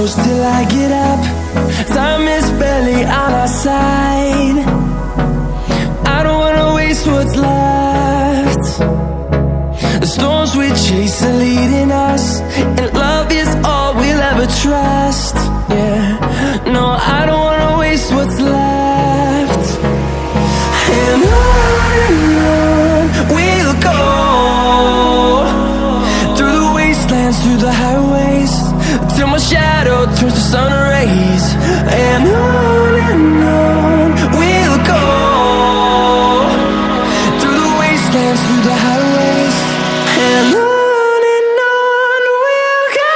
close till I get up. Time is barely on our side. I don't wanna waste what's left. The storms we chase are leading us, and love is all we'll ever trust. Yeah, no, I don't wanna waste what's left. And on we'll go, through the wastelands, through the highways, till my shadow turns to sun rays. And on we'll go, through the wastelands, through the highways, and on we'll go.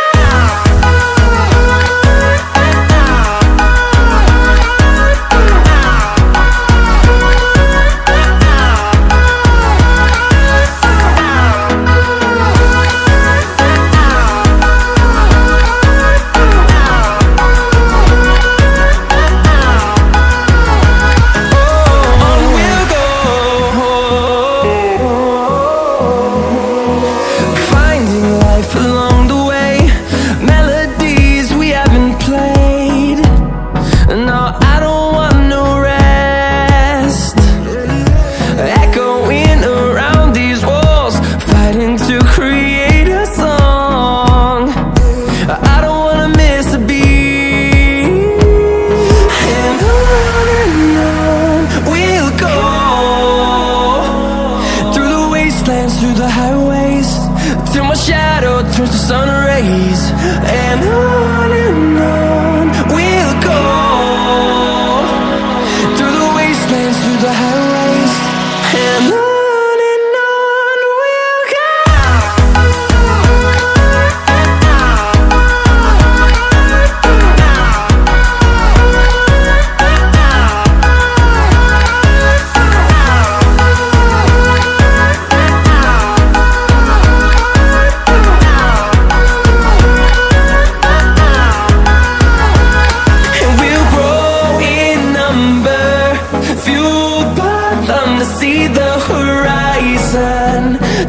Through the highways, till my shadow turns to sun rays. And on we'll go, through the wastelands, through the highways, and on we'll go. See the horizon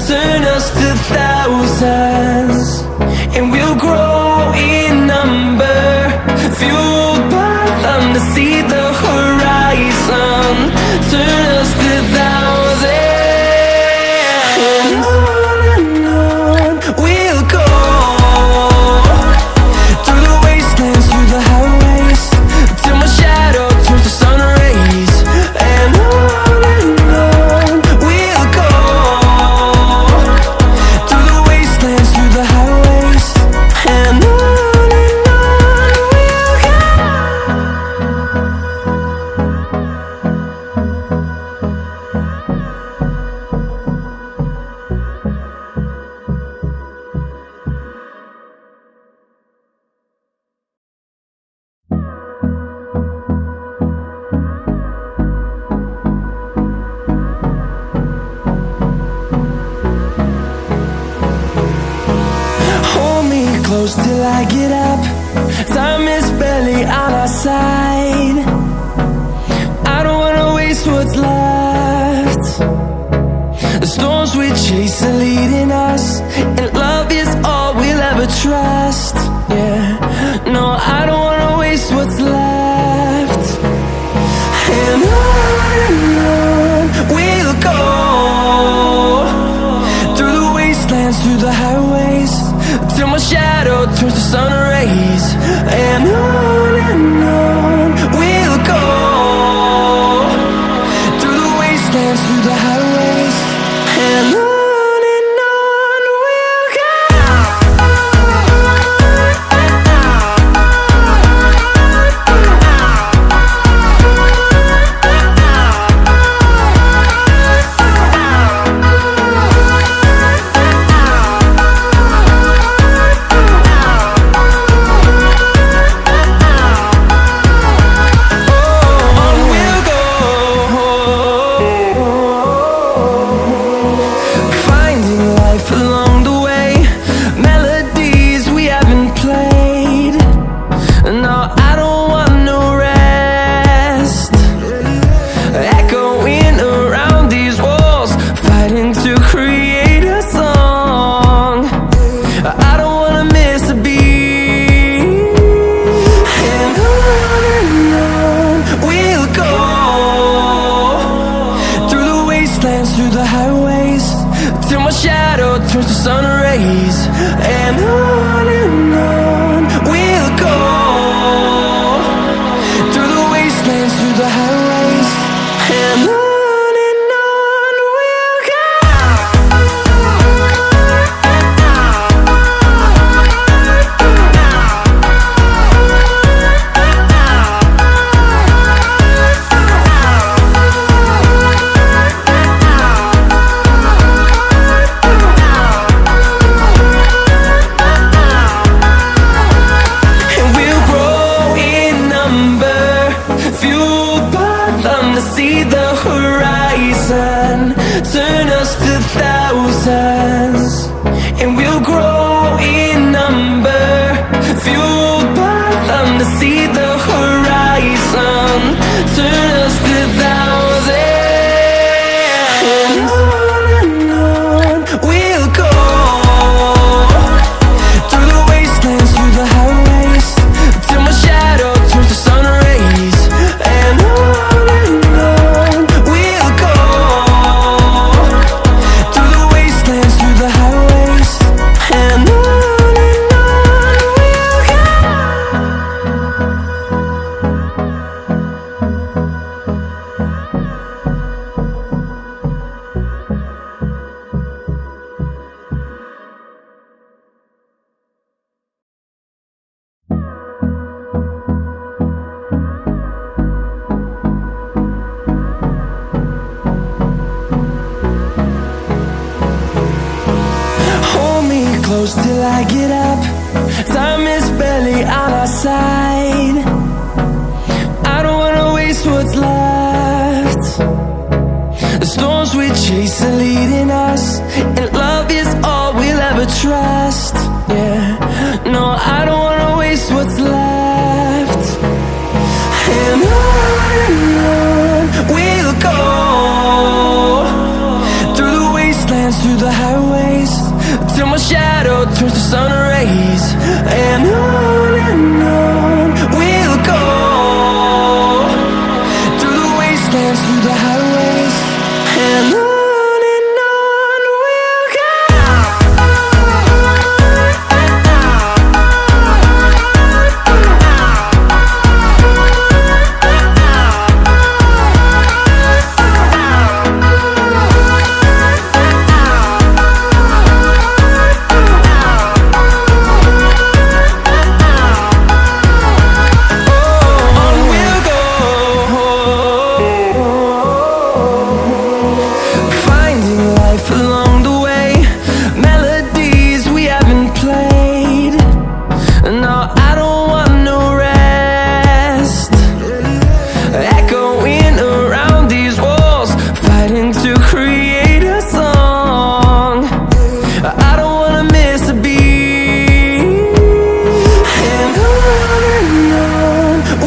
turn us to thousands, and we'll grow in number, fueled by them. To see the horizon turn us to thousands, and on we'll go, through the wastelands, through the highways, till my shadow turns to sun rays. And close till I get up. Time is barely on our side. I don't wanna waste what's left. The storms we chase are leading us, and love is all we'll ever trust. Yeah, no, I don't wanna waste what's left. And on we'll go, through the wastelands, through the highways, till my shadow turns to sun rays. And on we'll to see the horizon, turn us to thousands, and we'll grow in number, fueled by them to see the horizon, turn us to thousands. And on we'll go, through the wastelands, through the highways, till my shadow turns to sun rays. And on we'll go, through the wastelands, through the highways. And on we'll go. Hold me close till I get up. Time is barely on our side. I don't wanna waste what's left. The storms we chase are leading us, and love is all we'll ever trust. Yeah, no, I don't wanna waste what's left. And on we'll go, through the wastelands, through the highways, till my shadow turns to sun rays. And on we'll go, through the wastelands, through the highways. And on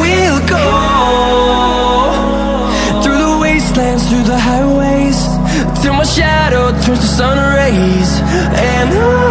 we'll go. Through the highways, till my shadow turns to sun rays. And on